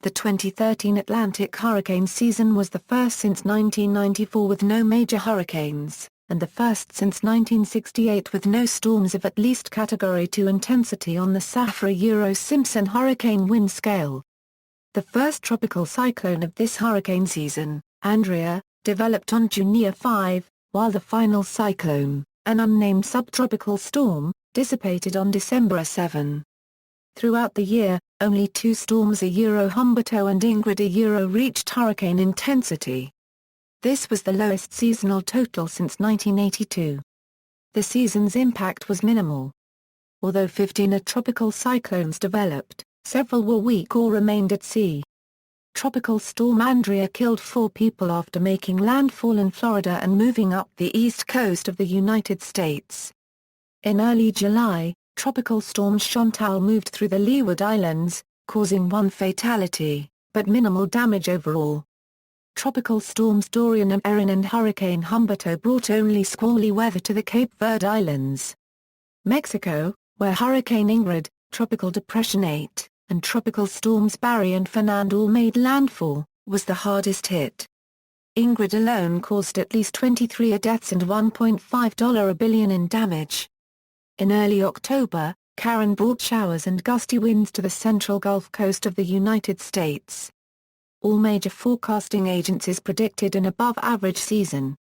The 2013 Atlantic hurricane season was the first since 1994 with no major hurricanes, and the first since 1968 with no storms of at least Category 2 intensity on the Saffir-Simpson hurricane wind scale. The first tropical cyclone of this hurricane season, Andrea, developed on June 5, while the final cyclone, an unnamed subtropical storm, dissipated on December 7. Throughout the year, only two storms Humberto and Ingrid reached hurricane intensity. This was the lowest seasonal total since 1982. The season's impact was minimal. Although 15 tropical cyclones developed, several were weak or remained at sea. Tropical Storm Andrea killed 4 people after making landfall in Florida and moving up the east coast of the United States. In early July, Tropical Storm Chantal moved through the Leeward Islands, causing 1 fatality, but minimal damage overall. Tropical storms Dorian and Erin and Hurricane Humberto brought only squally weather to the Cape Verde Islands. Mexico, where Hurricane Ingrid, Tropical Depression 8, and tropical storms Barry and Fernand all made landfall, was the hardest hit. Ingrid alone caused at least 23 deaths and $1.5 billion in damage. In early October, Karen brought showers and gusty winds to the central Gulf Coast of the United States. All major forecasting agencies predicted an above-average season.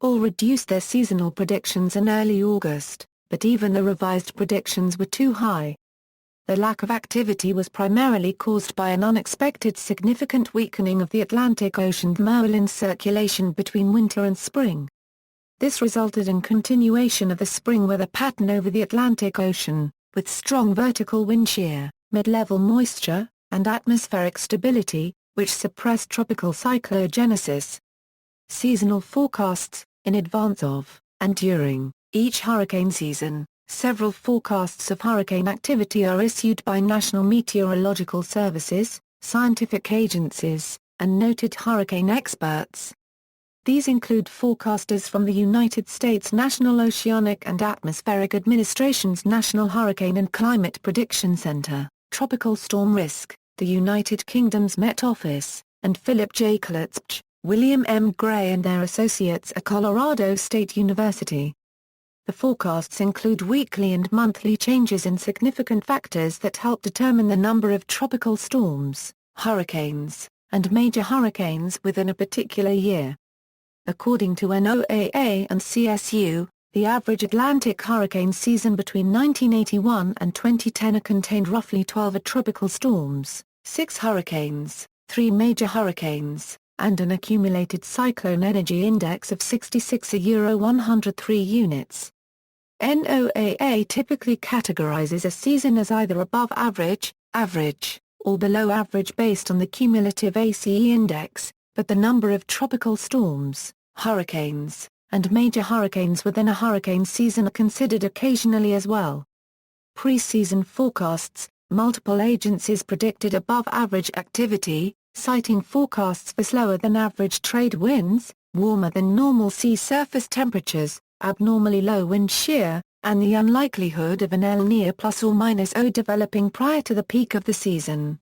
All reduced their seasonal predictions in early August, but even the revised predictions were too high. The lack of activity was primarily caused by an unexpected significant weakening of the Atlantic Ocean Merlin circulation between winter and spring. This resulted in continuation of the spring weather pattern over the Atlantic Ocean, with strong vertical wind shear, mid-level moisture, and atmospheric stability, which suppressed tropical cyclogenesis. Seasonal forecasts, in advance of, and during, each hurricane season, several forecasts of hurricane activity are issued by national meteorological services, scientific agencies, and noted hurricane experts. These include forecasters from the United States National Oceanic and Atmospheric Administration's National Hurricane and Climate Prediction Center, Tropical Storm Risk, the United Kingdom's Met Office, and Philip J. Klutzsch, William M. Gray and their associates at Colorado State University. The forecasts include weekly and monthly changes in significant factors that help determine the number of tropical storms, hurricanes, and major hurricanes within a particular year. According to NOAA and CSU, the average Atlantic hurricane season between 1981 and 2010 contained roughly 12 tropical storms, 6 hurricanes, 3 major hurricanes, and an accumulated cyclone energy index of 66/103 units. NOAA typically categorizes a season as either above average, average, or below average based on the cumulative ACE index, but the number of tropical storms, hurricanes, and major hurricanes within a hurricane season are considered occasionally as well. Preseason forecasts, multiple agencies predicted above-average activity, citing forecasts for slower-than-average trade winds, warmer-than-normal sea surface temperatures, abnormally low wind shear, and the unlikelihood of an El Niño ±0 developing prior to the peak of the season.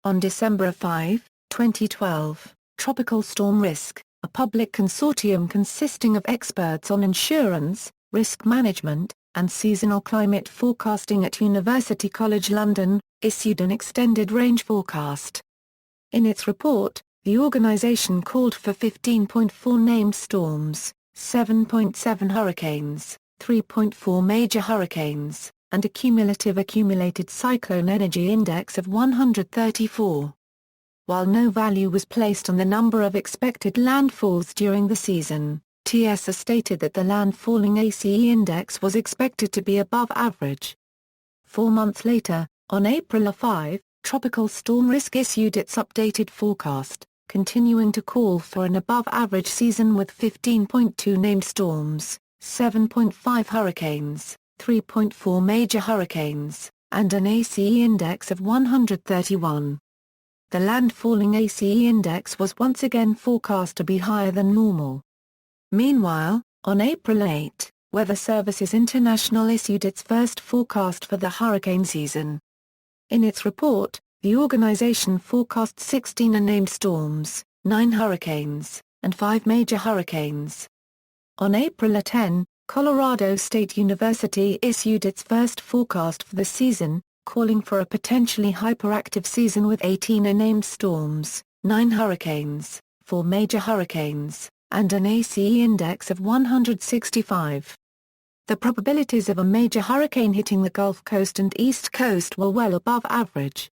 On December 5, 2012, Tropical Storm Risk, a public consortium consisting of experts on insurance, risk management, and seasonal climate forecasting at University College London, issued an extended range forecast. In its report, the organization called for 15.4 named storms, 7.7 hurricanes, 3.4 major hurricanes, and a cumulative accumulated cyclone energy index of 134. While no value was placed on the number of expected landfalls during the season, TSA stated that the landfalling ACE index was expected to be above average. 4 months later, on April 5, Tropical Storm Risk issued its updated forecast, continuing to call for an above-average season with 15.2 named storms, 7.5 hurricanes, 3.4 major hurricanes, and an ACE index of 131. The landfalling ACE index was once again forecast to be higher than normal. Meanwhile, on April 8, Weather Services International issued its first forecast for the hurricane season. In its report, the organization forecast 16 unnamed storms, 9 hurricanes, and 5 major hurricanes. On April 10, Colorado State University issued its first forecast for the season, calling for a potentially hyperactive season with 18 unnamed storms, 9 hurricanes, 4 major hurricanes, and an ACE index of 165. The probabilities of a major hurricane hitting the Gulf Coast and East Coast were well above average.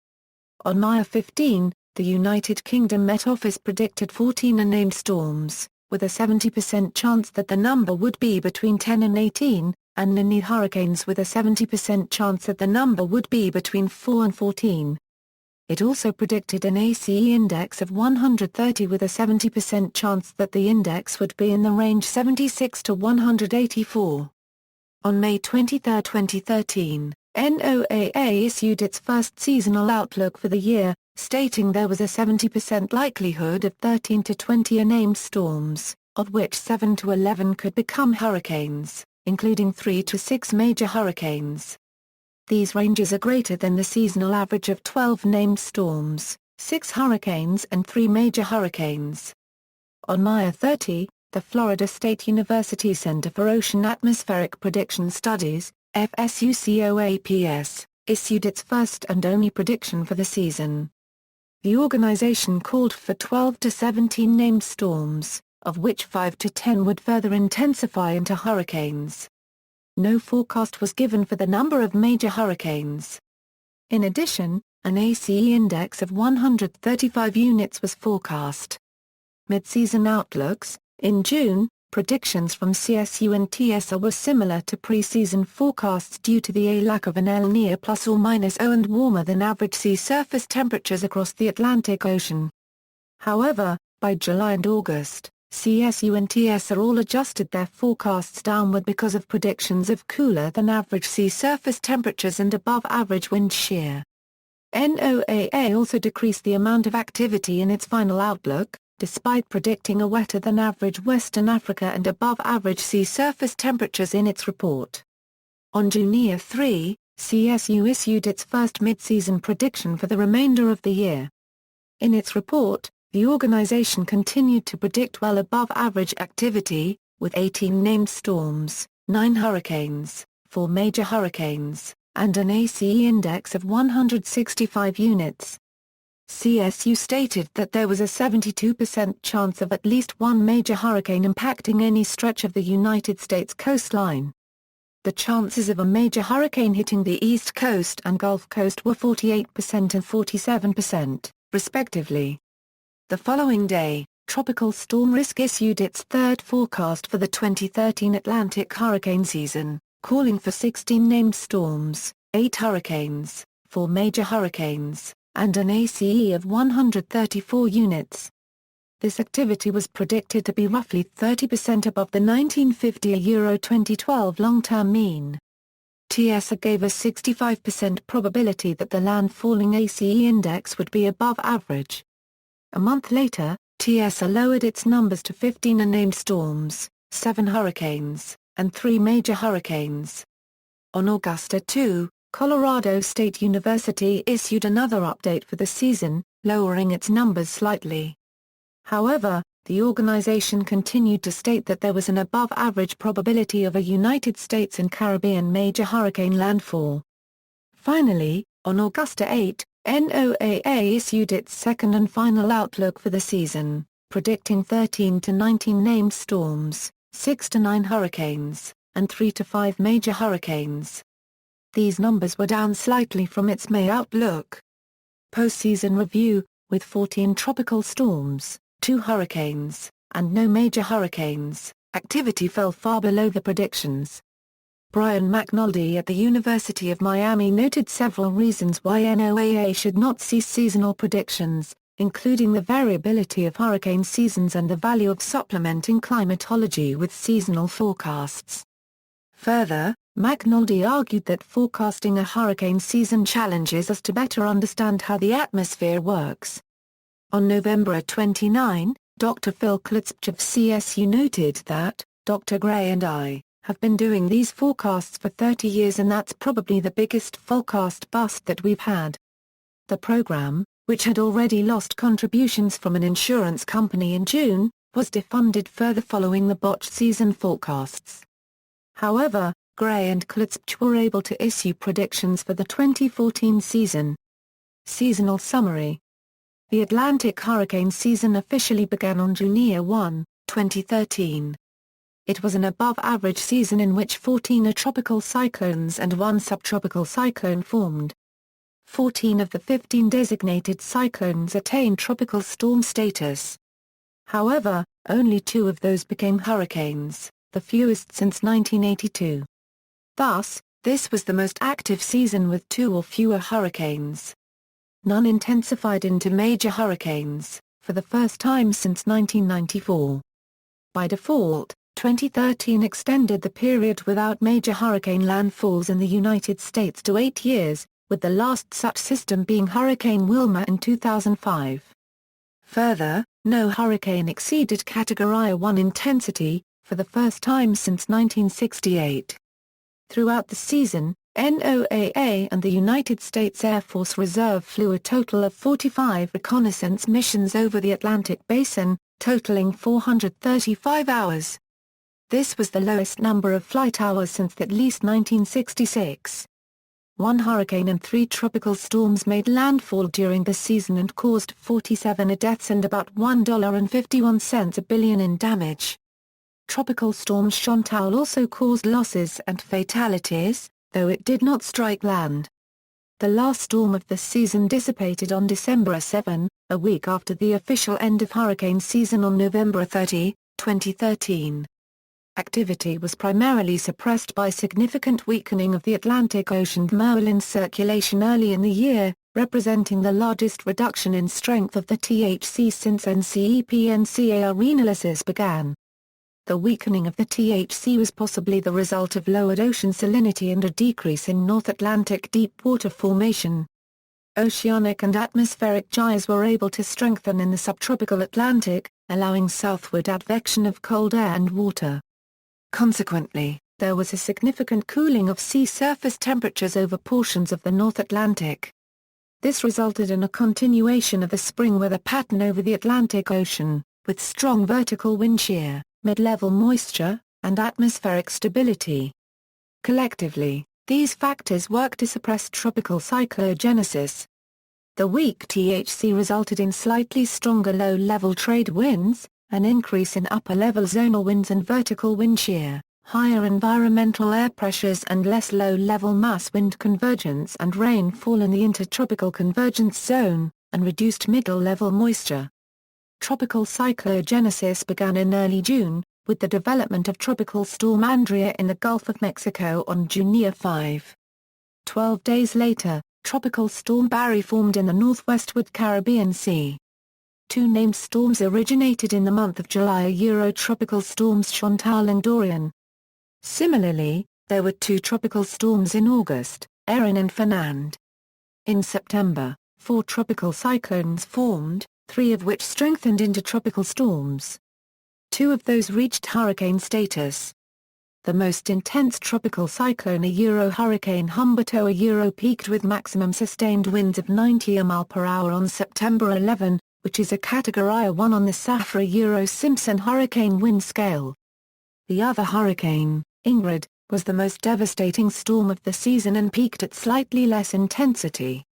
On May 15, the United Kingdom Met Office predicted 14 unnamed storms, with a 70% chance that the number would be between 10 and 18, and many hurricanes with a 70% chance that the number would be between 4 and 14. It also predicted an ACE index of 130 with a 70% chance that the index would be in the range 76 to 184. On May 23, 2013, NOAA issued its first seasonal outlook for the year, stating there was a 70% likelihood of 13 to 20 unnamed storms, of which 7 to 11 could become hurricanes, including 3 to 6 major hurricanes. These ranges are greater than the seasonal average of 12 named storms, 6 hurricanes and 3 major hurricanes. On May 30, the Florida State University Center for Ocean Atmospheric Prediction Studies, FSUCOAPS, issued its first and only prediction for the season. The organization called for 12 to 17 named storms, of which 5 to 10 would further intensify into hurricanes. No forecast was given for the number of major hurricanes. In addition, an ACE index of 135 units was forecast. Mid-season outlooks. In June, predictions from CSU and TSA were similar to preseason forecasts due to the lack of an El Niño ±0 and warmer than average sea surface temperatures across the Atlantic Ocean. However, by July and August, CSU and TSA all adjusted their forecasts downward because of predictions of cooler than average sea surface temperatures and above average wind shear. NOAA also decreased the amount of activity in its final outlook, despite predicting a wetter than average Western Africa and above average sea surface temperatures in its report. On June 3, CSU issued its first mid-season prediction for the remainder of the year. In its report, the organization continued to predict well above average activity, with 18 named storms, 9 hurricanes, 4 major hurricanes, and an ACE index of 165 units. CSU stated that there was a 72% chance of at least one major hurricane impacting any stretch of the United States coastline. The chances of a major hurricane hitting the East Coast and Gulf Coast were 48% and 47%, respectively. The following day, Tropical Storm Risk issued its third forecast for the 2013 Atlantic hurricane season, calling for 16 named storms, 8 hurricanes, 4 major hurricanes, and an ACE of 134 units. This activity was predicted to be roughly 30% above the 1950-2012 long-term mean. TSA gave a 65% probability that the landfalling ACE index would be above average. A month later, TSA lowered its numbers to 15 unnamed storms, 7 hurricanes, and 3 major hurricanes. On August 2, Colorado State University issued another update for the season, lowering its numbers slightly. However, the organization continued to state that there was an above-average probability of a United States and Caribbean major hurricane landfall. Finally, on August 8, NOAA issued its second and final outlook for the season, predicting 13 to 19 named storms, 6 to 9 hurricanes, and 3 to 5 major hurricanes. These numbers were down slightly from its May outlook. Postseason review, with 14 tropical storms, 2 hurricanes, and no major hurricanes, activity fell far below the predictions. Brian McNulty at the University of Miami noted several reasons why NOAA should not cease seasonal predictions, including the variability of hurricane seasons and the value of supplementing climatology with seasonal forecasts. Further, McNulty argued that forecasting a hurricane season challenges us to better understand how the atmosphere works. On November 29, Dr. Phil Klitzpich of CSU noted that, Dr. Gray and I have been doing these forecasts for 30 years and that's probably the biggest forecast bust that we've had. The program, which had already lost contributions from an insurance company in June, was defunded further following the botched season forecasts. However, Gray and Klutzpich were able to issue predictions for the 2014 season. Seasonal summary. The Atlantic hurricane season officially began on June 1, 2013. It was an above-average season in which 14 tropical cyclones and 1 subtropical cyclone formed. 14 of the 15 designated cyclones attained tropical storm status. However, only 2 of those became hurricanes, the fewest since 1982. Thus, this was the most active season with 2 or fewer hurricanes. None intensified into major hurricanes, for the first time since 1994. By default, 2013 extended the period without major hurricane landfalls in the United States to 8 years, with the last such system being Hurricane Wilma in 2005. Further, no hurricane exceeded Category 1 intensity, for the first time since 1968. Throughout the season, NOAA and the United States Air Force Reserve flew a total of 45 reconnaissance missions over the Atlantic Basin, totaling 435 hours. This was the lowest number of flight hours since at least 1966. 1 hurricane and 3 tropical storms made landfall during the season and caused 47 deaths and about $1.51 billion in damage. Tropical Storm Chantal also caused losses and fatalities, though it did not strike land. The last storm of the season dissipated on December 7, a week after the official end of hurricane season on November 30, 2013. Activity was primarily suppressed by significant weakening of the Atlantic Ocean Merlin circulation early in the year, representing the largest reduction in strength of the THC since NCEP-NCAR analysis began. The weakening of the THC was possibly the result of lowered ocean salinity and a decrease in North Atlantic deep water formation. Oceanic and atmospheric gyres were able to strengthen in the subtropical Atlantic, allowing southward advection of cold air and water. Consequently, there was a significant cooling of sea surface temperatures over portions of the North Atlantic. This resulted in a continuation of the spring weather pattern over the Atlantic Ocean, with strong vertical wind shear, mid-level moisture, and atmospheric stability. Collectively, these factors worked to suppress tropical cyclogenesis. The weak THC resulted in slightly stronger low-level trade winds, an increase in upper-level zonal winds and vertical wind shear, higher environmental air pressures and less low-level mass wind convergence and rainfall in the intertropical convergence zone, and reduced middle-level moisture. Tropical cyclogenesis began in early June, with the development of Tropical Storm Andrea in the Gulf of Mexico on June 5. 12 days later, Tropical Storm Barry formed in the northwestward Caribbean Sea. 2 named storms originated in the month of July: Tropical storms Chantal and Dorian. Similarly, there were 2 tropical storms in August, Erin and Fernand. In September, 4 tropical cyclones formed, 3 of which strengthened into tropical storms. 2 of those reached hurricane status. The most intense tropical cyclone Hurricane Humberto peaked with maximum sustained winds of 90 mph on September 11, which is a Category 1 on the Saffir Simpson hurricane wind scale. The other hurricane, Ingrid, was the most devastating storm of the season and peaked at slightly less intensity.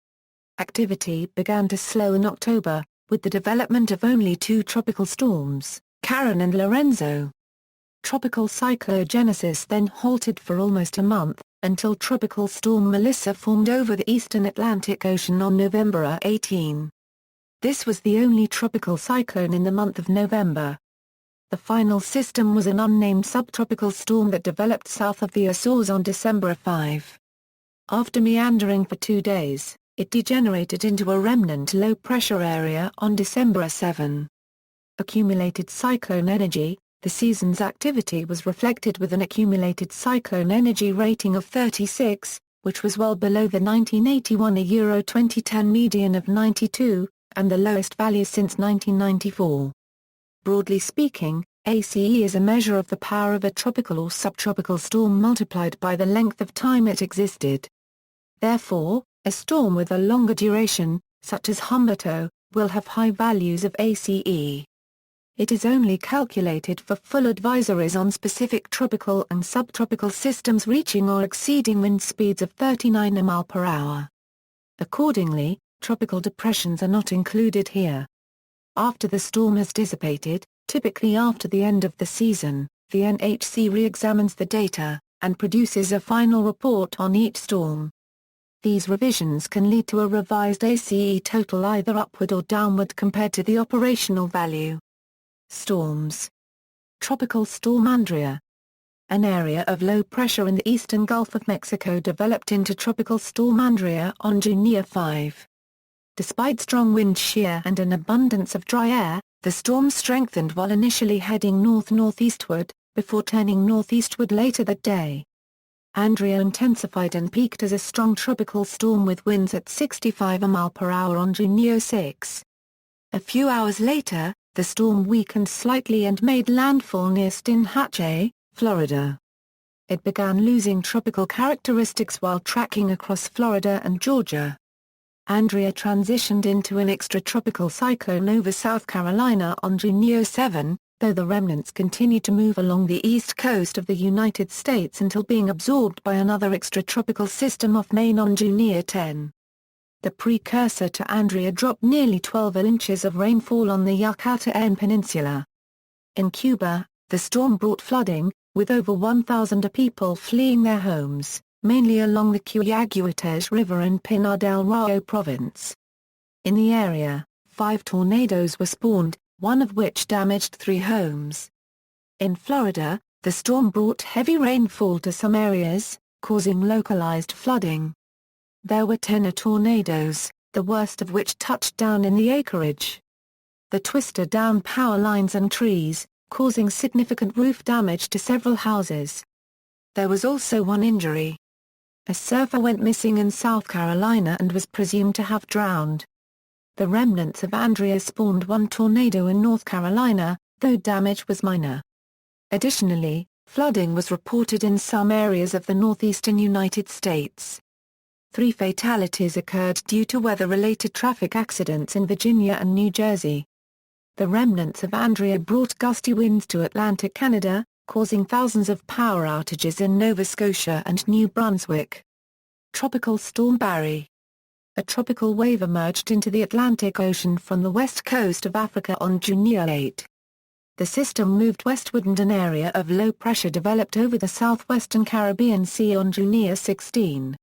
Activity began to slow in October, with the development of only 2 tropical storms, Erin and Lorenzo. Tropical cyclogenesis then halted for almost a month, until Tropical Storm Melissa formed over the eastern Atlantic Ocean on November 18. This was the only tropical cyclone in the month of November. The final system was an unnamed subtropical storm that developed south of the Azores on December 5. After meandering for 2 days, it degenerated into a remnant low-pressure area on December 7. Accumulated cyclone energy. The season's activity was reflected with an accumulated cyclone energy rating of 36, which was well below the 1981-2010 median of 92, and the lowest value since 1994. Broadly speaking, ACE is a measure of the power of a tropical or subtropical storm multiplied by the length of time it existed. Therefore, A storm with a longer duration, such as Humberto, will have high values of ACE. It is only calculated for full advisories on specific tropical and subtropical systems reaching or exceeding wind speeds of 39 mph. Accordingly, tropical depressions are not included here. After the storm has dissipated, typically after the end of the season, the NHC re-examines the data, and produces a final report on each storm. These revisions can lead to a revised ACE total either upward or downward compared to the operational value. Storms. Tropical Storm Andrea. An area of low pressure in the eastern Gulf of Mexico developed into Tropical Storm Andrea on June 5. Despite strong wind shear and an abundance of dry air, the storm strengthened while initially heading north-northeastward, before turning northeastward later that day. Andrea intensified and peaked as a strong tropical storm with winds at 65 mph on June 6. A few hours later, the storm weakened slightly and made landfall near Steinhatchee, Florida. It began losing tropical characteristics while tracking across Florida and Georgia. Andrea transitioned into an extratropical cyclone over South Carolina on June 7, though the remnants continued to move along the east coast of the United States until being absorbed by another extratropical system off Maine on June 10. The precursor to Andrea dropped nearly 12 inches of rainfall on the Yucatan Peninsula. In Cuba, the storm brought flooding, with over 1,000 people fleeing their homes, mainly along the Cuyaguates River in Pinar del Rio province. In the area, 5 tornadoes were spawned, one of which damaged 3 homes. In Florida, the storm brought heavy rainfall to some areas, causing localized flooding. There were 10 tornadoes, the worst of which touched down in the acreage. The twisted down power lines and trees, causing significant roof damage to several houses. There was also 1 injury. A surfer went missing in South Carolina and was presumed to have drowned. The remnants of Andrea spawned 1 tornado in North Carolina, though damage was minor. Additionally, flooding was reported in some areas of the northeastern United States. 3 fatalities occurred due to weather-related traffic accidents in Virginia and New Jersey. The remnants of Andrea brought gusty winds to Atlantic Canada, causing thousands of power outages in Nova Scotia and New Brunswick. Tropical Storm Barry. A tropical wave emerged into the Atlantic Ocean from the west coast of Africa on June 8. The system moved westward and an area of low pressure developed over the southwestern Caribbean Sea on June 16.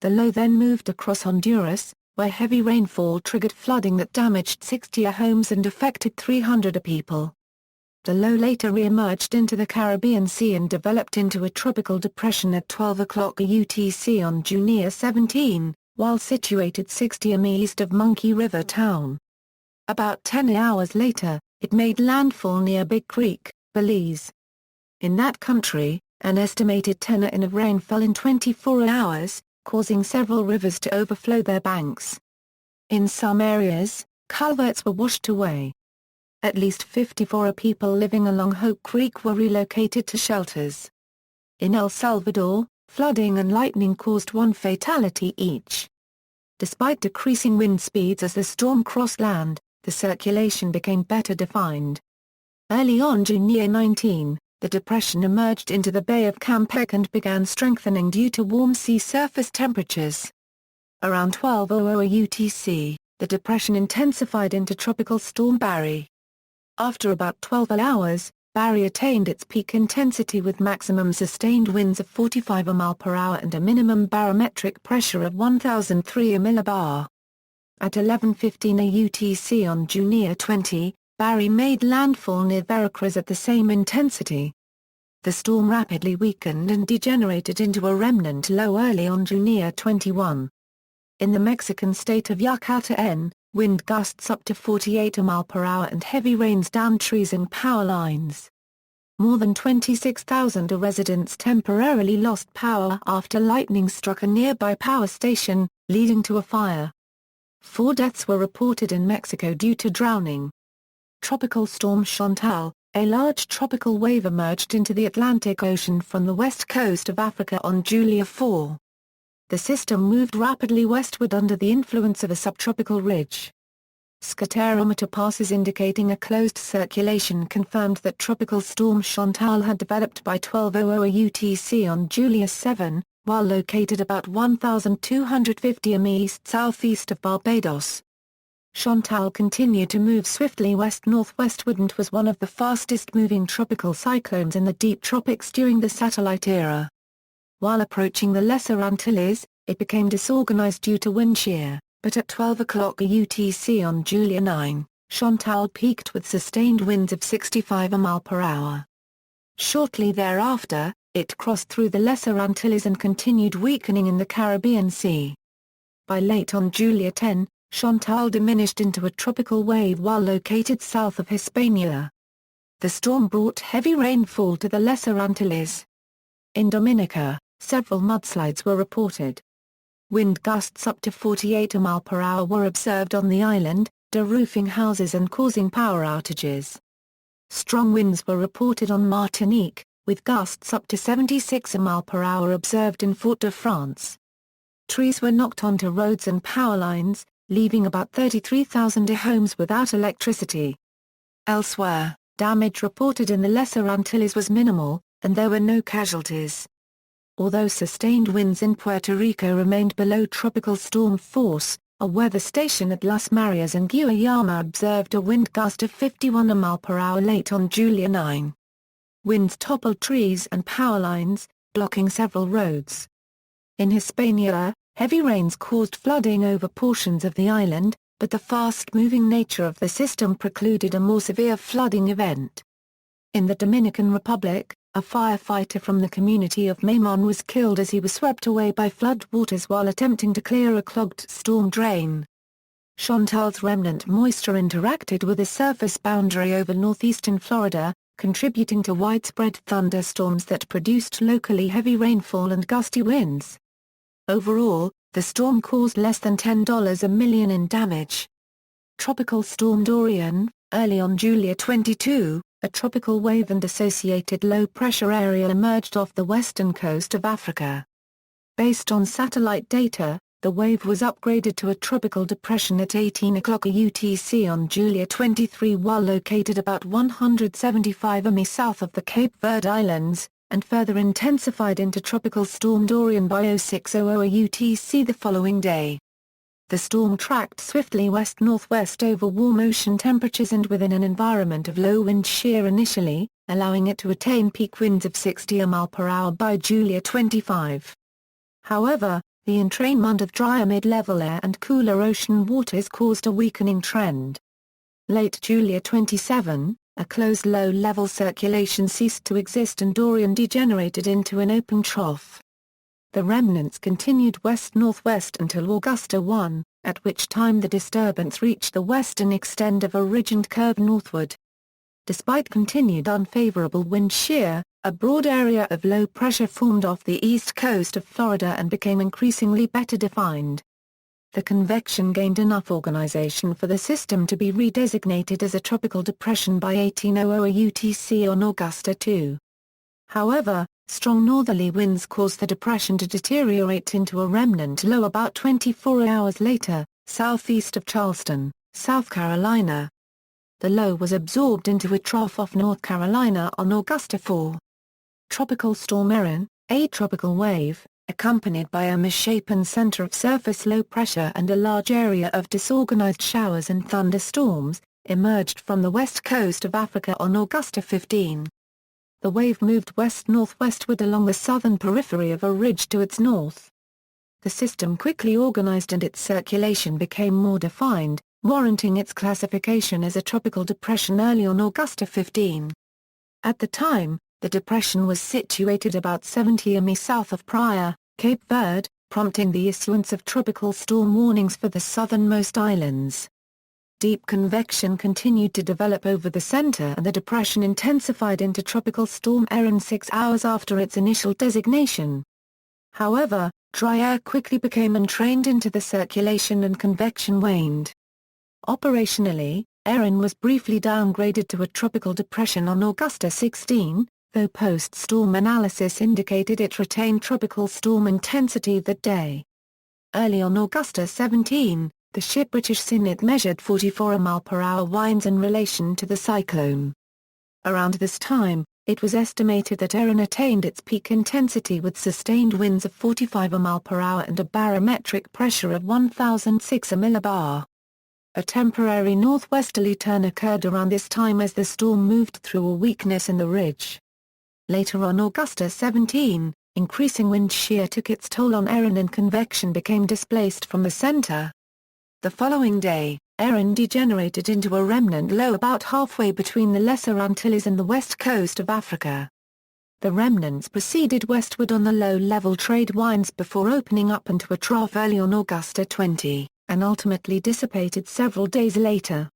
The low then moved across Honduras, where heavy rainfall triggered flooding that damaged 60 homes and affected 300 people. The low later re-emerged into the Caribbean Sea and developed into a tropical depression at 12 o'clock UTC on June 17, while situated 60 mi east of Monkey River Town. About 10 hours later, it made landfall near Big Creek, Belize. In that country, an estimated 10 in of rain fell in 24 hours, causing several rivers to overflow their banks. In some areas, culverts were washed away. At least 54 people living along Hope Creek were relocated to shelters. In El Salvador, flooding and lightning caused 1 fatality each. Despite decreasing wind speeds as the storm crossed land, the circulation became better defined. Early on June 19, the depression emerged into the Bay of Campeche and began strengthening due to warm sea surface temperatures. Around 12:00 UTC, the depression intensified into Tropical Storm Barry. After about 12 hours, Barry attained its peak intensity with maximum sustained winds of 45 mph and a minimum barometric pressure of 1,003 millibar. At 11:15 UTC on June 20, Barry made landfall near Veracruz at the same intensity. The storm rapidly weakened and degenerated into a remnant low early on June 21. In the Mexican state of Yucatan, wind gusts up to 48 mph and heavy rains downed trees and power lines. More than 26,000 residents temporarily lost power after lightning struck a nearby power station, leading to a fire. 4 deaths were reported in Mexico due to drowning. Tropical Storm Chantal, a large tropical wave emerged into the Atlantic Ocean from the west coast of Africa on July 4. the system moved rapidly westward under the influence of a subtropical ridge. Scatterometer passes indicating a closed circulation confirmed that Tropical Storm Chantal had developed by 12:00 UTC on July 7, while located about 1,250 mi east-southeast of Barbados. Chantal continued to move swiftly west-northwestward and was one of the fastest-moving tropical cyclones in the deep tropics during the satellite era. While approaching the Lesser Antilles, it became disorganized due to wind shear, but at 12:00 UTC on July 9, Chantal peaked with sustained winds of 65 mph. Shortly thereafter, it crossed through the Lesser Antilles and continued weakening in the Caribbean Sea. By late on July 10, Chantal diminished into a tropical wave while located south of Hispaniola. The storm brought heavy rainfall to the Lesser Antilles. In Dominica, several mudslides were reported. Wind gusts up to 48 mph were observed on the island, de-roofing houses and causing power outages. Strong winds were reported on Martinique, with gusts up to 76 mph observed in Fort-de-France. Trees were knocked onto roads and power lines, leaving about 33,000 homes without electricity. Elsewhere, damage reported in the Lesser Antilles was minimal, and there were no casualties. Although sustained winds in Puerto Rico remained below tropical storm force, a weather station at Las Marias in Guayama observed a wind gust of 51 mph late on July 9. Winds toppled trees and power lines, blocking several roads. In Hispaniola, heavy rains caused flooding over portions of the island, but the fast-moving nature of the system precluded a more severe flooding event. In the Dominican Republic, a firefighter from the community of Maimon was killed as he was swept away by floodwaters while attempting to clear a clogged storm drain. Chantal's remnant moisture interacted with a surface boundary over northeastern Florida, contributing to widespread thunderstorms that produced locally heavy rainfall and gusty winds. Overall, the storm caused less than $10 a million in damage. Tropical Storm Dorian, early on July 22, a tropical wave and associated low-pressure area emerged off the western coast of Africa. Based on satellite data, the wave was upgraded to a tropical depression at 18:00 UTC on July 23 while located about 175 mi south of the Cape Verde Islands, and further intensified into Tropical Storm Dorian by 06:00 UTC the following day. The storm tracked swiftly west-northwest over warm ocean temperatures and within an environment of low wind shear initially, allowing it to attain peak winds of 60 mph by July 25. However, the entrainment of drier mid-level air and cooler ocean waters caused a weakening trend. Late July 27, a closed low-level circulation ceased to exist and Dorian degenerated into an open trough. The remnants continued west-northwest until August 1, at which time the disturbance reached the western extent of a ridge and curved northward. Despite continued unfavorable wind shear, a broad area of low pressure formed off the east coast of Florida and became increasingly better defined. The convection gained enough organization for the system to be redesignated as a tropical depression by 18:00 UTC on August 2. However, strong northerly winds caused the depression to deteriorate into a remnant low about 24 hours later, southeast of Charleston, South Carolina. The low was absorbed into a trough off North Carolina on August 4. Tropical Storm Erin, a tropical wave, accompanied by a misshapen center of surface low pressure and a large area of disorganized showers and thunderstorms, emerged from the west coast of Africa on August 15. The wave moved west-northwestward along the southern periphery of a ridge to its north. The system quickly organized and its circulation became more defined, warranting its classification as a tropical depression early on August 15. At the time, the depression was situated about 70 mi south of Praia, Cape Verde, prompting the issuance of tropical storm warnings for the southernmost islands. Deep convection continued to develop over the center and the depression intensified into Tropical Storm Erin 6 hours after its initial designation. However, dry air quickly became entrained into the circulation and convection waned. Operationally, Erin was briefly downgraded to a tropical depression on August 16, though post-storm analysis indicated it retained tropical storm intensity that day. Early on August 17, the ship British Cynith measured 44 mph winds in relation to the cyclone. Around this time, it was estimated that Erin attained its peak intensity with sustained winds of 45 mph and a barometric pressure of 1006 millibar. A temporary northwesterly turn occurred around this time as the storm moved through a weakness in the ridge. Later on August 17, increasing wind shear took its toll on Erin and convection became displaced from the center. The following day, Erin degenerated into a remnant low about halfway between the Lesser Antilles and the west coast of Africa. The remnants proceeded westward on the low-level trade winds before opening up into a trough early on August 20, and ultimately dissipated several days later.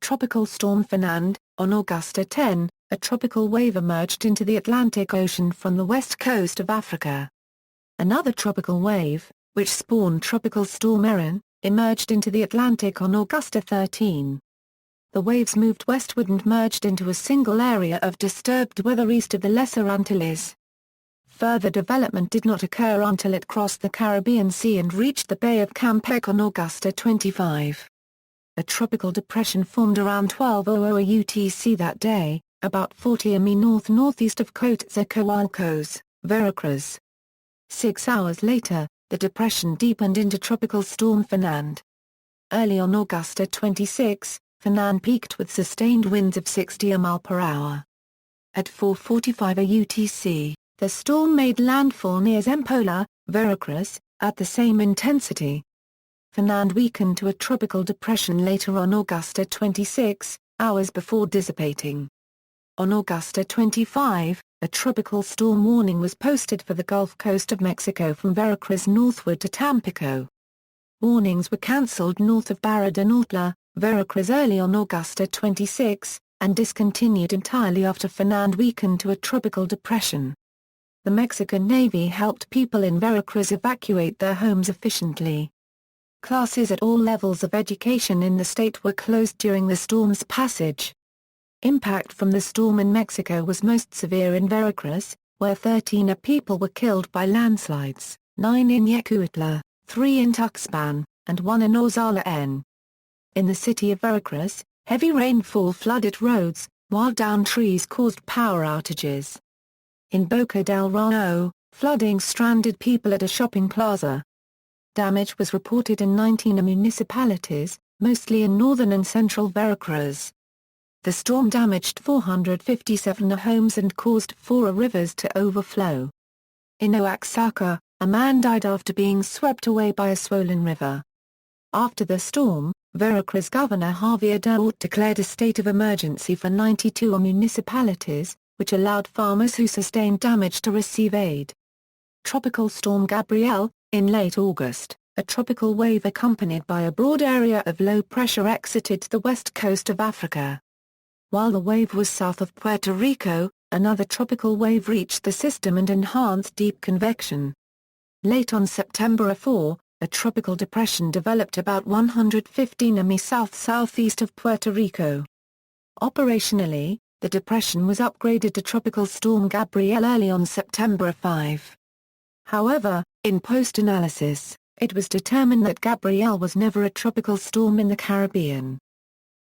Tropical Storm Fernand, on August 10, a tropical wave emerged into the Atlantic Ocean from the west coast of Africa. Another tropical wave, which spawned Tropical Storm Erin, emerged into the Atlantic on August 13. The waves moved westward and merged into a single area of disturbed weather east of the Lesser Antilles. Further development did not occur until it crossed the Caribbean Sea and reached the Bay of Campeche on August 25. A tropical depression formed around 12:00 UTC that day, about 40 mi north-northeast of Coatzacoalcos, Veracruz. 6 hours later, the depression deepened into Tropical Storm Fernand. Early on August 26, Fernand peaked with sustained winds of 60 mph. At 4:45 UTC, the storm made landfall near Zempoala, Veracruz, at the same intensity. Fernand weakened to a tropical depression later on August 26, hours before dissipating. On August 25, a tropical storm warning was posted for the Gulf Coast of Mexico from Veracruz northward to Tampico. Warnings were cancelled north of Barra de Nortla, Veracruz early on August 26, and discontinued entirely after Fernand weakened to a tropical depression. The Mexican Navy helped people in Veracruz evacuate their homes efficiently. Classes at all levels of education in the state were closed during the storm's passage. Impact from the storm in Mexico was most severe in Veracruz, where 13 people were killed by landslides, 9 in Yecuitla, 3 in Tuxpan, and 1 in Ozala. In the city of Veracruz, heavy rainfall flooded roads, while downed trees caused power outages. In Boca del Rio, flooding stranded people at a shopping plaza. Damage was reported in 19 municipalities, mostly in northern and central Veracruz. The storm damaged 457 homes and caused 4 rivers to overflow. In Oaxaca, a man died after being swept away by a swollen river. After the storm, Veracruz Governor Javier Duarte declared a state of emergency for 92 municipalities, which allowed farmers who sustained damage to receive aid. Tropical Storm Gabrielle, in late August, a tropical wave accompanied by a broad area of low pressure exited the west coast of Africa. While the wave was south of Puerto Rico, another tropical wave reached the system and enhanced deep convection. Late on September 4, a tropical depression developed about 115 mi south-southeast of Puerto Rico. Operationally, the depression was upgraded to Tropical Storm Gabrielle early on September 5. However, in post-analysis, it was determined that Gabrielle was never a tropical storm in the Caribbean.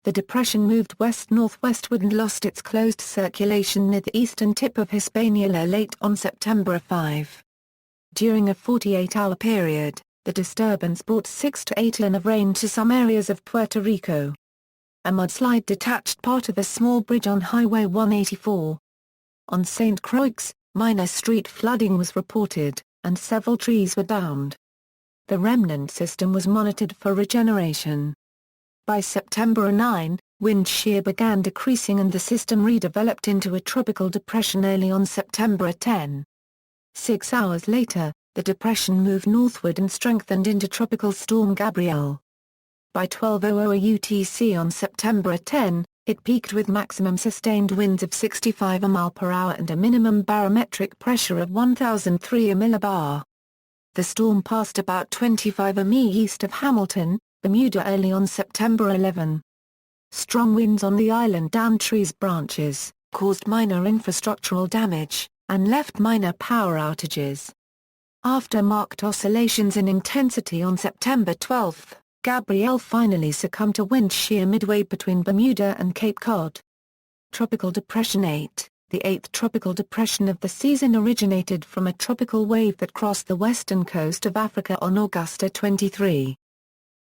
The depression moved west-northwestward and lost its closed circulation near the eastern tip of Hispaniola late on September 5. During a 48-hour period, the disturbance brought 6 to 8 in of rain to some areas of Puerto Rico. A mudslide detached part of a small bridge on Highway 184. On St. Croix, minor street flooding was reported, and several trees were downed. The remnant system was monitored for regeneration. By September 9, wind shear began decreasing and the system redeveloped into a tropical depression early on September 10. 6 hours later, the depression moved northward and strengthened into Tropical Storm Gabrielle. By 12:00 UTC on September 10, it peaked with maximum sustained winds of 65 mph and a minimum barometric pressure of 1003 millibar. The storm passed about 25 mi east of Hamilton, Bermuda early on September 11. Strong winds on the island downed trees' branches, caused minor infrastructural damage, and left minor power outages. After marked oscillations in intensity on September 12, Gabrielle finally succumbed to wind shear midway between Bermuda and Cape Cod. Tropical Depression 8, the eighth tropical depression of the season, originated from a tropical wave that crossed the western coast of Africa on August 23.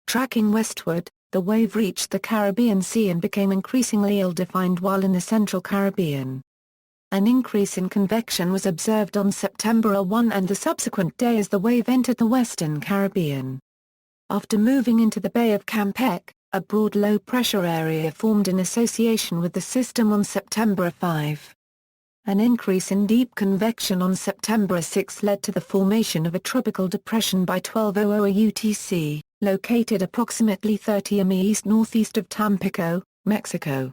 Tracking westward, the wave reached the Caribbean Sea and became increasingly ill-defined while in the central Caribbean. An increase in convection was observed on September 1 and the subsequent day as the wave entered the western Caribbean. After moving into the Bay of Campeche, a broad low-pressure area formed in association with the system on September 5. An increase in deep convection on September 6 led to the formation of a tropical depression by 12:00 UTC, located approximately 30 mi east-northeast of Tampico, Mexico.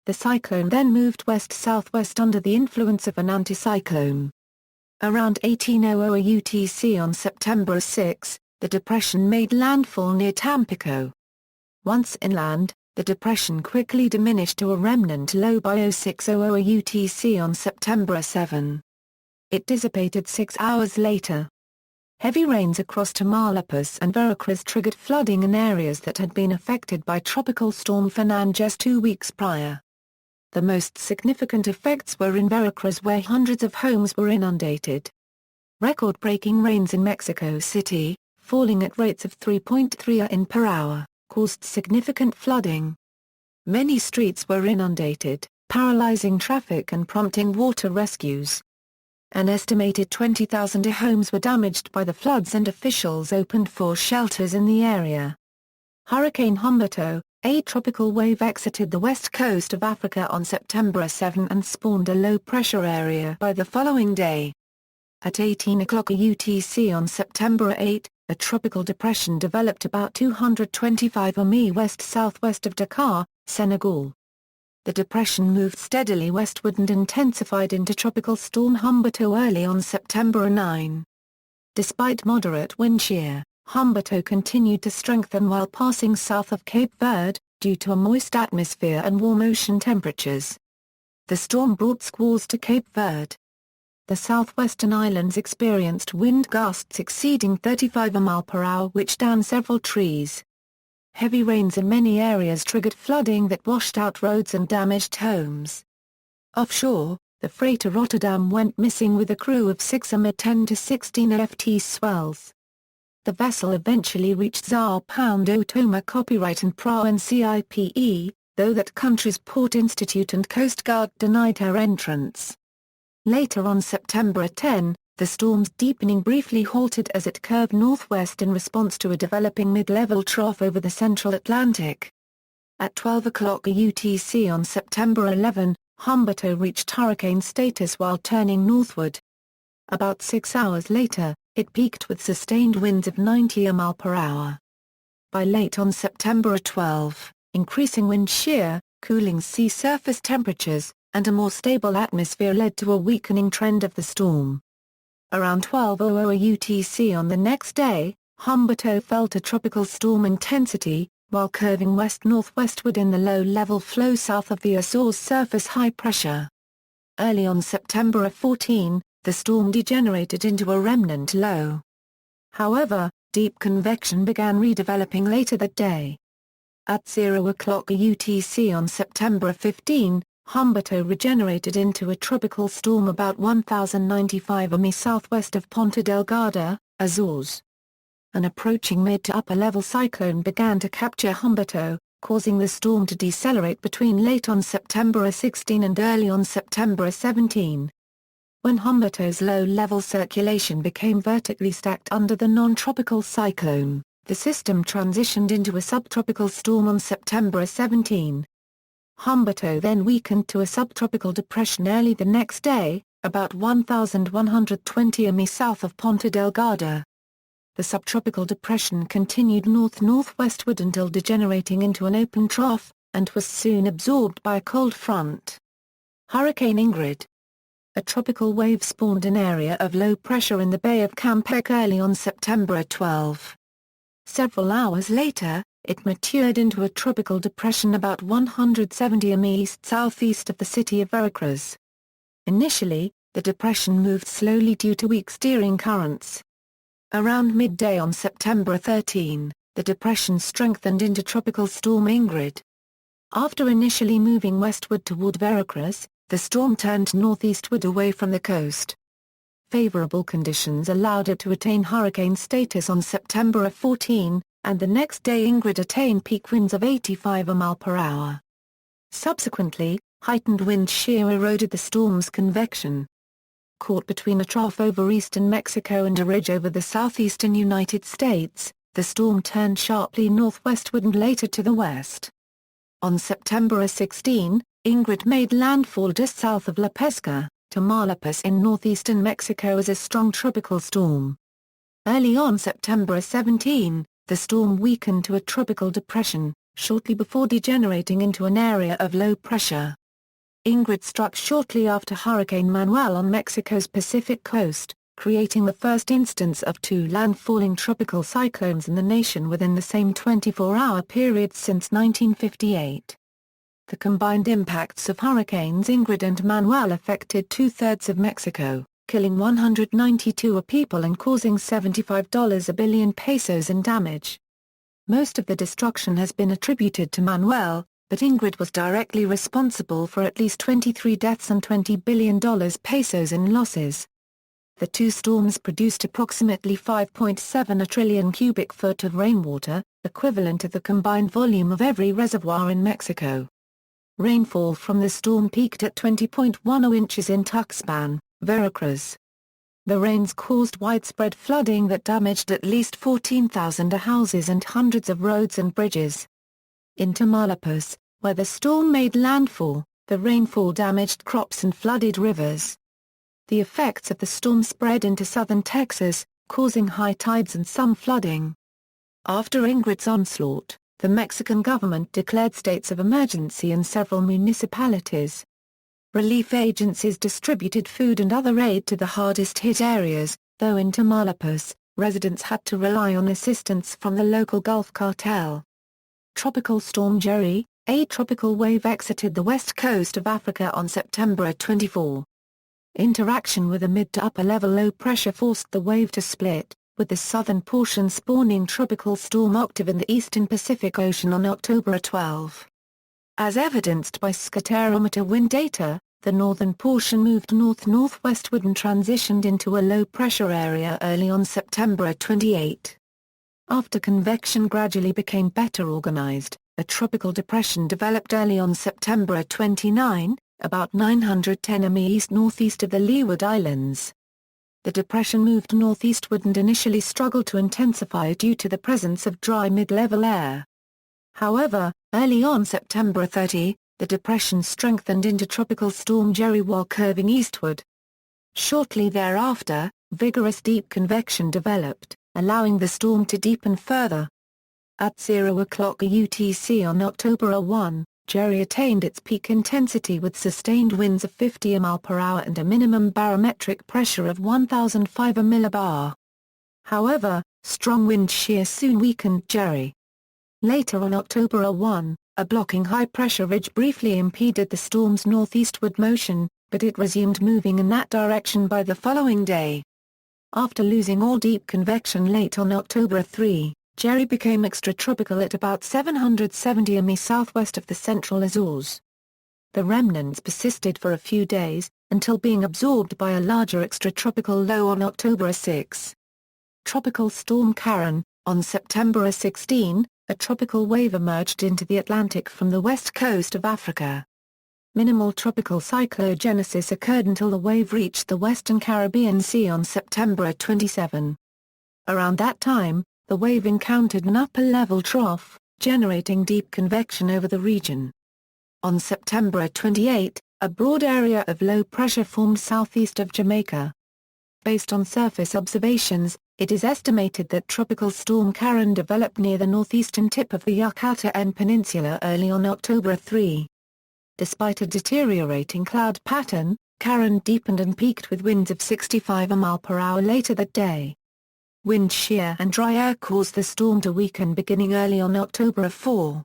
The cyclone then moved west-southwest under the influence of an anticyclone. Around 18:00 UTC on September 6, the depression made landfall near Tampico. Once inland, the depression quickly diminished to a remnant low by 06:00 UTC on September 7. It dissipated 6 hours later. Heavy rains across Tamaulipas and Veracruz triggered flooding in areas that had been affected by Tropical Storm Fernand just 2 weeks prior. The most significant effects were in Veracruz, where hundreds of homes were inundated. Record-breaking rains in Mexico City, falling at rates of 3.3 in per hour, caused significant flooding. Many streets were inundated, paralyzing traffic and prompting water rescues. An estimated 20,000 homes were damaged by the floods and officials opened 4 shelters in the area. Hurricane Humberto, a tropical wave, exited the west coast of Africa on September 7 and spawned a low-pressure area by the following day. At 18:00 UTC on September 8, a tropical depression developed about 225 mi west-southwest of Dakar, Senegal. The depression moved steadily westward and intensified into Tropical Storm Humberto early on September 9. Despite moderate wind shear, Humberto continued to strengthen while passing south of Cape Verde, due to a moist atmosphere and warm ocean temperatures. The storm brought squalls to Cape Verde. The southwestern islands experienced wind gusts exceeding 35 mph which downed several trees. Heavy rains in many areas triggered flooding that washed out roads and damaged homes. Offshore, the freighter Rotterdam went missing with a crew of 6 amid 10 to 16 ft swells. The vessel eventually reached Sao Paulo, copyright and PRA and CIPE, though that country's Port Institute and Coast Guard denied her entrance. Later on September 10, the storm's deepening briefly halted as it curved northwest in response to a developing mid-level trough over the central Atlantic. At 12:00 UTC on September 11, Humberto reached hurricane status while turning northward. About 6 hours later, it peaked with sustained winds of 90 mph. By late on September 12, increasing wind shear, cooling sea surface temperatures, and a more stable atmosphere led to a weakening trend of the storm. Around 12:00 UTC on the next day, Humberto fell to tropical storm intensity, while curving west-northwestward in the low-level flow south of the Azores surface high pressure. Early on September 14, the storm degenerated into a remnant low. However, deep convection began redeveloping later that day. At 0:00 UTC on September 15, Humberto regenerated into a tropical storm about 1,095 mi southwest of Ponta Delgada, Azores. An approaching mid to upper level cyclone began to capture Humberto, causing the storm to decelerate between late on September 16 and early on September 17. When Humberto's low-level circulation became vertically stacked under the non-tropical cyclone, the system transitioned into a subtropical storm on September 17. Humberto then weakened to a subtropical depression early the next day, about 1,120 mi south of Ponta Delgada. The subtropical depression continued north-northwestward until degenerating into an open trough, and was soon absorbed by a cold front. Hurricane Ingrid. A tropical wave spawned an area of low pressure in the Bay of Campeche early on September 12. Several hours later, it matured into a tropical depression about 170 mi east-southeast of the city of Veracruz. Initially, the depression moved slowly due to weak steering currents. Around midday on September 13, the depression strengthened into Tropical Storm Ingrid. After initially moving westward toward Veracruz, the storm turned northeastward away from the coast. Favorable conditions allowed it to attain hurricane status on September 14, and the next day Ingrid attained peak winds of 85 mph. Subsequently, heightened wind shear eroded the storm's convection. Caught between a trough over eastern Mexico and a ridge over the southeastern United States, the storm turned sharply northwestward and later to the west. On September 16, Ingrid made landfall just south of La Pesca, Tamaulipas in northeastern Mexico as a strong tropical storm. Early on September 17, the storm weakened to a tropical depression, shortly before degenerating into an area of low pressure. Ingrid struck shortly after Hurricane Manuel on Mexico's Pacific coast, creating the first instance of two landfalling tropical cyclones in the nation within the same 24-hour period since 1958. The combined impacts of Hurricanes Ingrid and Manuel affected two-thirds of Mexico, killing 192 people and causing $75 billion pesos in damage. Most of the destruction has been attributed to Manuel, but Ingrid was directly responsible for at least 23 deaths and $20 billion pesos in losses. The two storms produced approximately 5.7 trillion cubic foot of rainwater, equivalent to the combined volume of every reservoir in Mexico. Rainfall from the storm peaked at 20.10 inches in Tuxpan, Veracruz. The rains caused widespread flooding that damaged at least 14,000 houses and hundreds of roads and bridges. In Tamaulipas, where the storm made landfall, the rainfall damaged crops and flooded rivers. The effects of the storm spread into southern Texas, causing high tides and some flooding. After Ingrid's onslaught, the Mexican government declared states of emergency in several municipalities. Relief agencies distributed food and other aid to the hardest-hit areas, though in Tamaulipas, residents had to rely on assistance from the local Gulf cartel. Tropical Storm Jerry, a tropical wave exited the west coast of Africa on September 24. Interaction with a mid to upper level low pressure forced the wave to split, with the southern portion spawning Tropical Storm Octave in the eastern Pacific Ocean on October 12. As evidenced by scatterometer wind data, the northern portion moved north-northwestward and transitioned into a low-pressure area early on September 28. After convection gradually became better organized, a tropical depression developed early on September 29, about 910 mi east-northeast of the Leeward Islands. The depression moved northeastward and initially struggled to intensify due to the presence of dry mid-level air. However, early on September 30, the depression strengthened into Tropical Storm Jerry while curving eastward. Shortly thereafter, vigorous deep convection developed, allowing the storm to deepen further. At 0 o'clock UTC on October 1, Jerry attained its peak intensity with sustained winds of 50 mph and a minimum barometric pressure of 1,005 millibar. However, strong wind shear soon weakened Jerry. Later on October 1, a blocking high-pressure ridge briefly impeded the storm's northeastward motion, but it resumed moving in that direction by the following day. After losing all deep convection late on October 3, Jerry became extratropical at about 770 mi southwest of the central Azores. The remnants persisted for a few days, until being absorbed by a larger extratropical low on October 6. Tropical Storm Karen, on September 16, a tropical wave emerged into the Atlantic from the west coast of Africa. Minimal tropical cyclogenesis occurred until the wave reached the western Caribbean Sea on September 27. Around that time, the wave encountered an upper-level trough, generating deep convection over the region. On September 28, a broad area of low pressure formed southeast of Jamaica. Based on surface observations, it is estimated that Tropical Storm Karen developed near the northeastern tip of the Yucatan Peninsula early on October 3. Despite a deteriorating cloud pattern, Karen deepened and peaked with winds of 65 mph later that day. Wind shear and dry air caused the storm to weaken beginning early on October 4.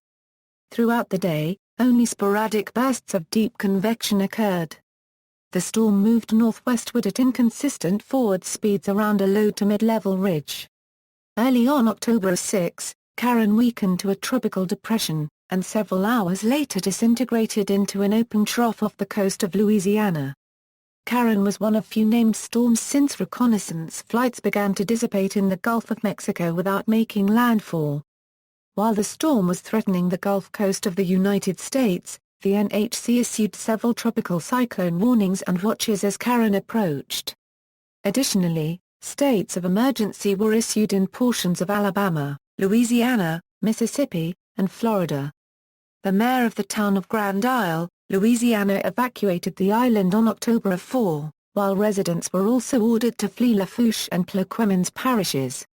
Throughout the day, only sporadic bursts of deep convection occurred. The storm moved northwestward at inconsistent forward speeds around a low to mid-level ridge. Early on October 6, Karen weakened to a tropical depression, and several hours later disintegrated into an open trough off the coast of Louisiana. Karen was one of few named storms since reconnaissance flights began to dissipate in the Gulf of Mexico without making landfall. While the storm was threatening the Gulf Coast of the United States, the NHC issued several tropical cyclone warnings and watches as Karen approached. Additionally, states of emergency were issued in portions of Alabama, Louisiana, Mississippi, and Florida. The mayor of the town of Grand Isle, Louisiana evacuated the island on October 4, while residents were also ordered to flee Lafourche and Plaquemines parishes.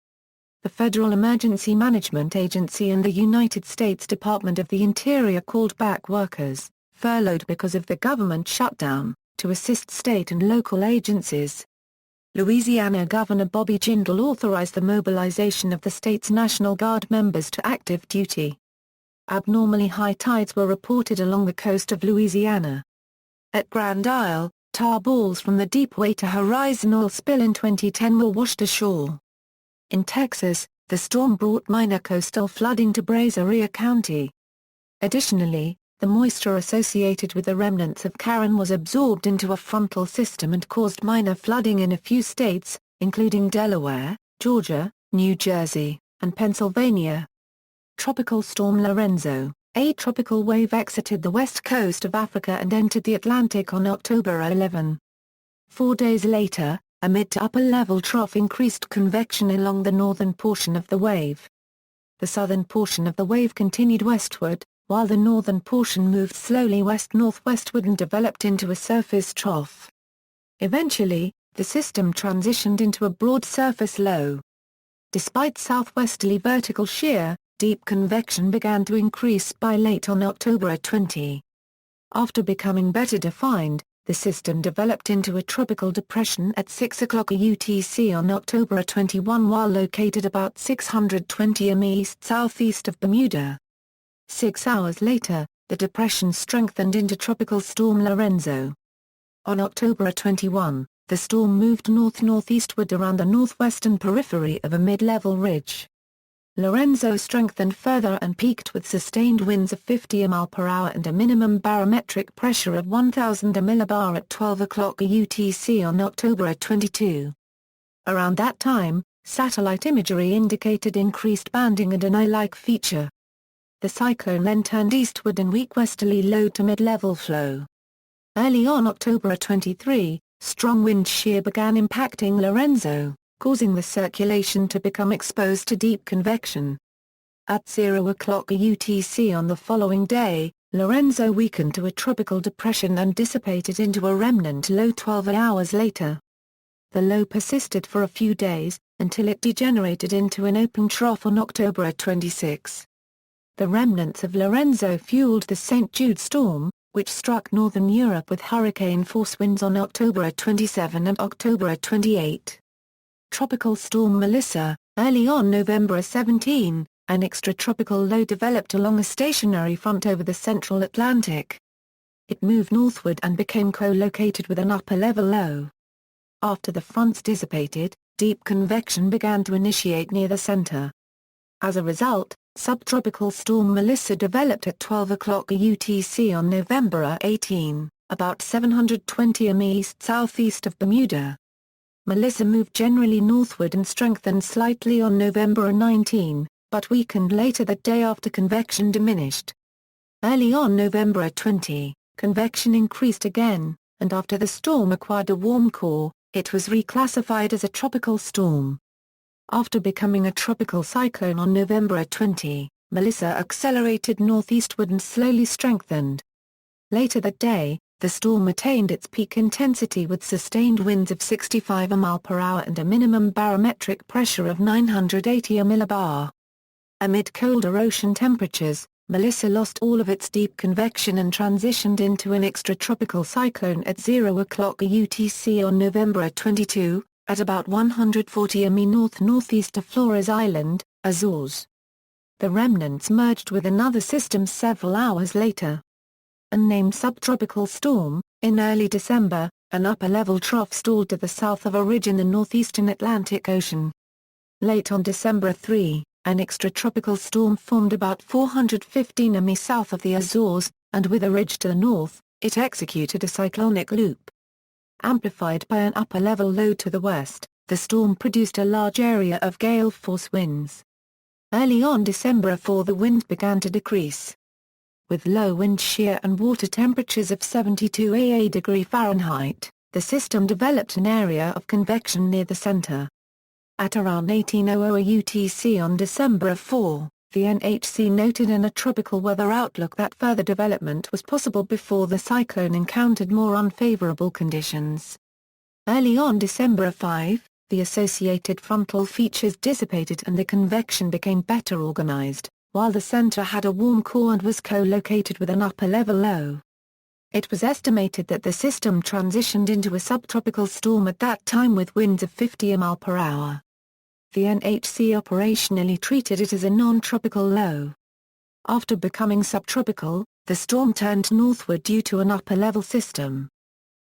The Federal Emergency Management Agency and the United States Department of the Interior called back workers, furloughed because of the government shutdown, to assist state and local agencies. Louisiana Governor Bobby Jindal authorized the mobilization of the state's National Guard members to active duty. Abnormally high tides were reported along the coast of Louisiana. At Grand Isle, tar balls from the Deepwater Horizon oil spill in 2010 were washed ashore. In Texas, the storm brought minor coastal flooding to Brazoria County. Additionally, the moisture associated with the remnants of Karen was absorbed into a frontal system and caused minor flooding in a few states, including Delaware, Georgia, New Jersey, and Pennsylvania. Tropical storm Lorenzo, a tropical wave exited the west coast of Africa and entered the Atlantic on October 11. 4 days later, a mid to upper level trough increased convection along the northern portion of the wave. The southern portion of the wave continued westward, while the northern portion moved slowly west-northwestward and developed into a surface trough. Eventually, the system transitioned into a broad surface low. Despite southwesterly vertical shear, deep convection began to increase by late on October 20. After becoming better defined, the system developed into a tropical depression at 6 o'clock UTC on October 21 while located about 620 mi east-southeast of Bermuda. 6 hours later, the depression strengthened into Tropical Storm Lorenzo. On October 21, the storm moved north-northeastward around the northwestern periphery of a mid-level ridge. Lorenzo strengthened further and peaked with sustained winds of 50 mph and a minimum barometric pressure of 1,000 millibar at 12 o'clock UTC on October 22. Around that time, satellite imagery indicated increased banding and an eye-like feature. The cyclone then turned eastward in weak westerly low to mid-level flow. Early on October 23, strong wind shear began impacting Lorenzo, causing the circulation to become exposed to deep convection. At 0 o'clock UTC on the following day, Lorenzo weakened to a tropical depression and dissipated into a remnant low 12 hours later. The low persisted for a few days, until it degenerated into an open trough on October 26. The remnants of Lorenzo fueled the St. Jude storm, which struck northern Europe with hurricane-force winds on October 27 and October 28. Tropical storm Melissa, early on November 17, an extratropical low developed along a stationary front over the central Atlantic. It moved northward and became co-located with an upper-level low. After the fronts dissipated, deep convection began to initiate near the center. As a result, subtropical storm Melissa developed at 12 o'clock UTC on November 18, about 720 mi east-southeast of Bermuda. Melissa moved generally northward and strengthened slightly on November 19, but weakened later that day after convection diminished. Early on November 20, convection increased again, and after the storm acquired a warm core, it was reclassified as a tropical storm. After becoming a tropical cyclone on November 20, Melissa accelerated northeastward and slowly strengthened. Later that day, the storm attained its peak intensity with sustained winds of 65 mph and a minimum barometric pressure of 980 millibar. Amid colder ocean temperatures, Melissa lost all of its deep convection and transitioned into an extratropical cyclone at 0 o'clock UTC on November 22, at about 140 mi north-northeast of Flores Island, Azores. The remnants merged with another system several hours later. Unnamed subtropical storm, in early December, an upper-level trough stalled to the south of a ridge in the northeastern Atlantic Ocean. Late on December 3, an extratropical storm formed about 415 mi south of the Azores, and with a ridge to the north, it executed a cyclonic loop. Amplified by an upper-level low to the west, the storm produced a large area of gale-force winds. Early on December 4 the wind began to decrease. With low wind shear and water temperatures of 72 degree Fahrenheit, the system developed an area of convection near the center. At around 1800 UTC on December 4, the NHC noted in a tropical weather outlook that further development was possible before the cyclone encountered more unfavorable conditions. Early on December 5, the associated frontal features dissipated and the convection became better organized, while the center had a warm core and was co-located with an upper-level low. It was estimated that the system transitioned into a subtropical storm at that time with winds of 50 mph. The NHC operationally treated it as a non-tropical low. After becoming subtropical, the storm turned northward due to an upper-level system.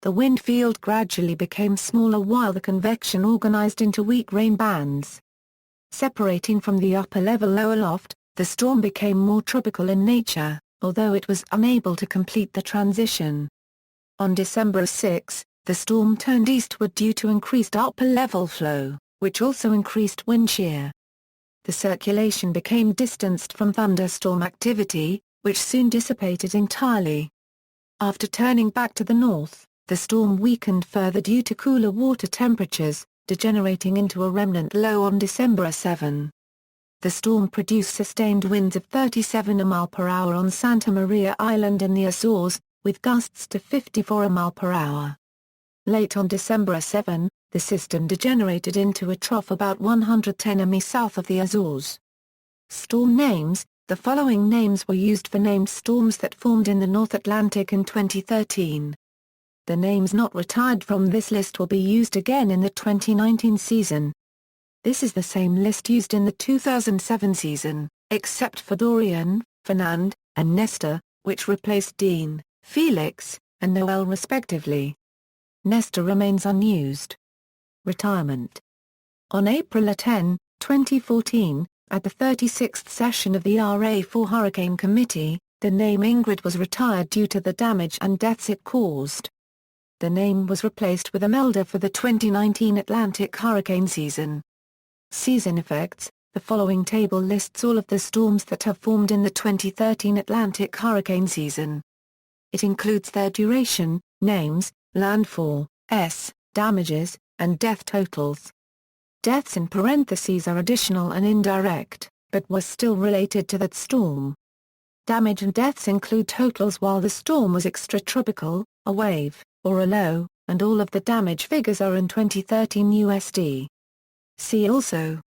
The wind field gradually became smaller while the convection organized into weak rain bands. Separating from the upper-level low aloft, the storm became more tropical in nature, although it was unable to complete the transition. On December 6, the storm turned eastward due to increased upper-level flow, which also increased wind shear. The circulation became distanced from thunderstorm activity, which soon dissipated entirely. After turning back to the north, the storm weakened further due to cooler water temperatures, degenerating into a remnant low on December 7. The storm produced sustained winds of 37 mph on Santa Maria Island in the Azores, with gusts to 54 mph. Late on December 7, the system degenerated into a trough about 110 mi south of the Azores. Storm names: the following names were used for named storms that formed in the North Atlantic in 2013. The names not retired from this list will be used again in the 2019 season. This is the same list used in the 2007 season, except for Dorian, Fernand, and Nestor, which replaced Dean, Felix, and Noel respectively. Nestor remains unused. Retirement. On April 10, 2014, at the 36th session of the RA4 Hurricane Committee, the name Ingrid was retired due to the damage and deaths it caused. The name was replaced with Imelda for the 2019 Atlantic hurricane season. Season effects: the following table lists all of the storms that have formed in the 2013 Atlantic hurricane season. It includes their duration, names, landfall, damages, and death totals. Deaths in parentheses are additional and indirect, but were still related to that storm. Damage and deaths include totals while the storm was extratropical, a wave, or a low, and all of the damage figures are in 2013 USD. See also: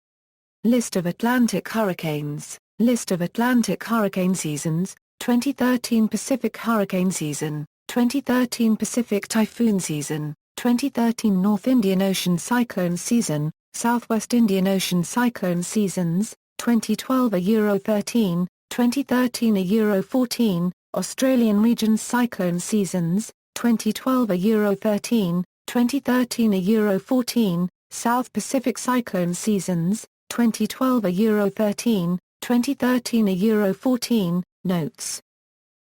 List of Atlantic hurricanes, List of Atlantic hurricane seasons, 2013 Pacific hurricane season, 2013 Pacific typhoon season, 2013 North Indian Ocean cyclone season, Southwest Indian Ocean cyclone seasons, 2012 a Euro 13, 2013 a Euro 14, Australian regions cyclone seasons, 2012 a Euro 13, 2013 a Euro 14, South Pacific cyclone seasons, 2012 a Euro 13, 2013 a Euro 14, Notes.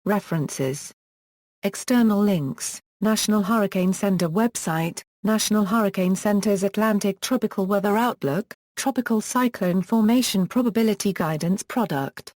References. External links: National Hurricane Center website, National Hurricane Center's Atlantic Tropical Weather Outlook, Tropical Cyclone Formation Probability Guidance Product.